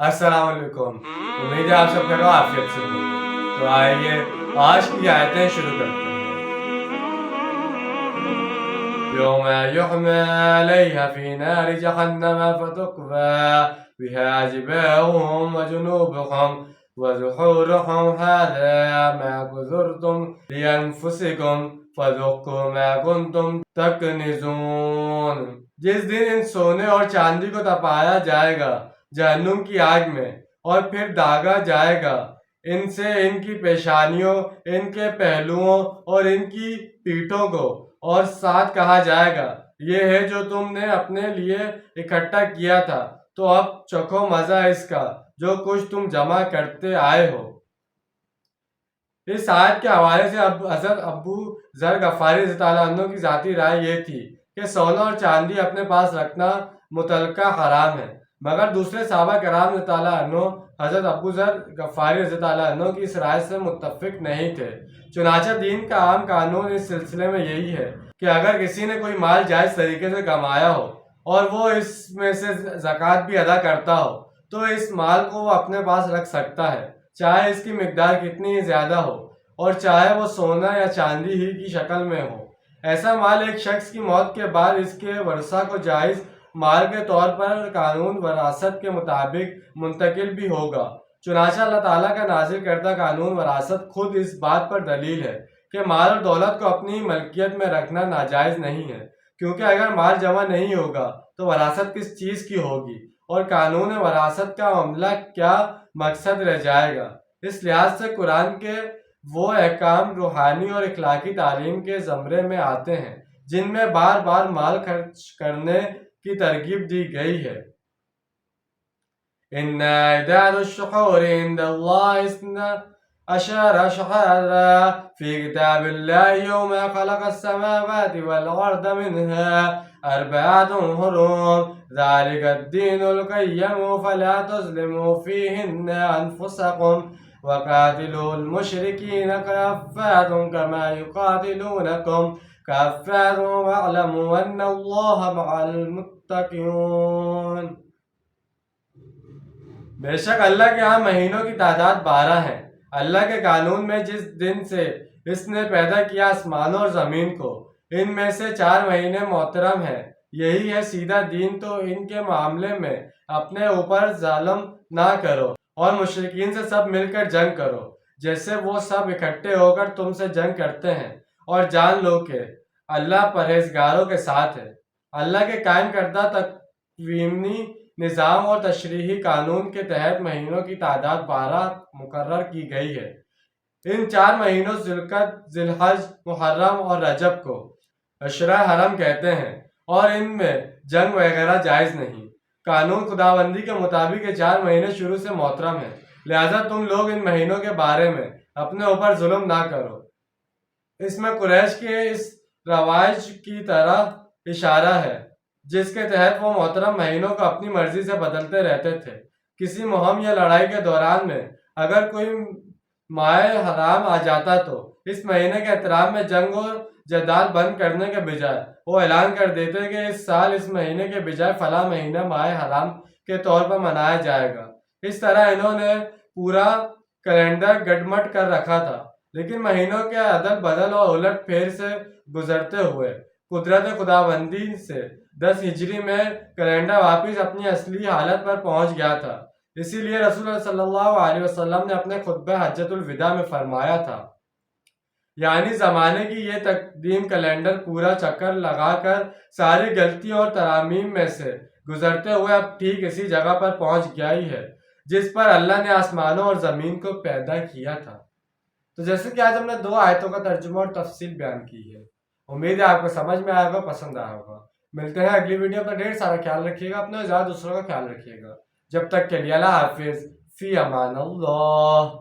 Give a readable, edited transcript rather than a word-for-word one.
السلام علیکم، امید ہے آپ سب کا عافیت سے ہوں گے۔ تو آئیے آج کی آیتیں شروع کرتے ہیں۔ یوم یحمى علیہا فی نار جہنم فتقوی بها جباہهم وجنوبهم وظہورهم هذا ما كنتم لأنفسكم فذوقوا ما كنتم تکنزون۔ جس دن ان سونے اور چاندی کو تپایا جائے گا جہنم کی آگ میں، اور پھر داغا جائے گا ان سے ان کی پیشانیوں، ان کے پہلوؤں اور ان کی پیٹھوں کو، اور ساتھ کہا جائے گا یہ ہے جو تم نے اپنے لیے اکٹھا کیا تھا، تو اب چکھو مزہ اس کا جو کچھ تم جمع کرتے آئے ہو۔ اس آیت کے حوالے سے حضرت ابو ذر غفاری رضی اللہ عنہ کی ذاتی رائے یہ تھی کہ سونا اور چاندی اپنے پاس رکھنا مطلقہ حرام ہے، مگر دوسرے صحابہ کرام رضی اللہ عنہ حضرت ابو ذر غفاری رضی اللہ عنہ کی اس رائے سے متفق نہیں تھے۔ چنانچہ دین کا عام قانون اس سلسلے میں یہی ہے کہ اگر کسی نے کوئی مال جائز طریقے سے کمایا ہو اور وہ اس میں سے زکوٰۃ بھی ادا کرتا ہو تو اس مال کو وہ اپنے پاس رکھ سکتا ہے، چاہے اس کی مقدار کتنی ہی زیادہ ہو اور چاہے وہ سونا یا چاندی ہی کی شکل میں ہو۔ ایسا مال ایک شخص کی موت کے بعد اس کے ورثہ کو جائز مال کے طور پر قانون وراثت کے مطابق منتقل بھی ہوگا۔ چنانچہ اللہ تعالیٰ کا نازل کردہ قانون وراثت خود اس بات پر دلیل ہے کہ مال اور دولت کو اپنی ملکیت میں رکھنا ناجائز نہیں ہے، کیونکہ اگر مال جمع نہیں ہوگا تو وراثت کس چیز کی ہوگی اور قانون وراثت کا معاملہ کیا مقصد رہ جائے گا۔ اس لحاظ سے قرآن کے وہ احکام روحانی اور اخلاقی تعلیم کے زمرے میں آتے ہیں جن میں بار بار مال خرچ کرنے کی ترغیب دی گئی ہے۔ إِنَّ عِدَّةَ الشُّهُورِ عِندَ اللَّهِ اثْنَا عَشَرَ شَهْرًا فِي كِتَابِ اللَّهِ يَوْمَ خَلَقَ السَّمَاوَاتِ وَالْأَرْضَ مِنْهَا أَرْبَعَةٌ حُرُمٌ ذَلِكَ الدِّينُ الْقَيِّمُ فَلَا تَظْلِمُوا فِيهِنَّ أَنفُسَكُمْ وَقَاتِلُوا الْمُشْرِكِينَ كَافَّةً كَمَا يُقَاتِلُونَكُمْ كَافَّةً وَاعْلَمُوا أَنَّ اللَّهَ مَعَ الْمُتَّقِينَ۔ بے شک اللہ کے ہاں مہینوں کی تعداد 12 ہے۔ اللہ کے قانون میں جس دن سے اس نے پیدا کیا آسمانوں اور زمین کو، ان میں سے 4 مہینے محترم ہیں، یہی ہے سیدھا دین، تو ان کے معاملے میں اپنے اوپر ظلم نہ کرو اور مشرکین سے سب مل کر جنگ کرو جیسے وہ سب اکٹھے ہو کر تم سے جنگ کرتے ہیں، اور جان لو کہ اللہ پرہیزگاروں کے ساتھ ہے۔ اللہ کے قائم کردہ تکوینی نظام اور تشریعی قانون کے تحت مہینوں کی تعداد 12 مقرر کی گئی ہے۔ ان 4 مہینوں ذوالقعدہ، ذی الحج، محرم اور رجب کو اشرۂ حرم کہتے ہیں، اور ان میں جنگ وغیرہ جائز نہیں۔ قانون خداوندی کے مطابق یہ 4 مہینے شروع سے محترم ہیں، لہذا تم لوگ ان مہینوں کے بارے میں اپنے اوپر ظلم نہ کرو۔ اس میں قریش کے اس رواج کی طرف اشارہ ہے جس کے تحت وہ محترم مہینوں کو اپنی مرضی سے بدلتے رہتے تھے۔ کسی مہم یا لڑائی کے دوران میں اگر کوئی ماہ حرام آ جاتا تو اس مہینے کے احترام میں جنگ اور جدال بند کرنے کے بجائے وہ اعلان کر دیتے کہ اس سال اس مہینے کے بجائے فلاں مہینہ ماہ حرام کے طور پر منایا جائے گا۔ اس طرح انہوں نے پورا کیلنڈر گڈمٹ کر رکھا تھا، لیکن مہینوں کے عدل بدل اور الٹ پھیر سے گزرتے ہوئے قدرت خداوندی سے 10 ہجری میں کیلنڈر واپس اپنی اصلی حالت پر پہنچ گیا تھا۔ اسی لیے رسول اللہ صلی اللہ علیہ وسلم نے اپنے خطبہ حجۃ الوداع میں فرمایا تھا، یعنی زمانے کی یہ تقدیم کیلنڈر پورا چکر لگا کر ساری غلطیوں اور ترامیم میں سے گزرتے ہوئے اب ٹھیک اسی جگہ پر پہنچ گئی ہے جس پر اللہ نے آسمانوں اور زمین کو پیدا کیا تھا۔ تو جیسے کہ آج ہم نے 2 آیتوں کا ترجمہ اور تفصیل بیان کی ہے، امید ہے آپ کو سمجھ میں آئے گا، پسند آیا ہوگا۔ ملتے ہیں اگلی ویڈیو پر، ڈھیر سارا خیال رکھیے گا اپنا، زیادہ دوسروں کا خیال رکھیے گا۔ جب تک کے لیے اللہ حافظ، فی امان اللہ۔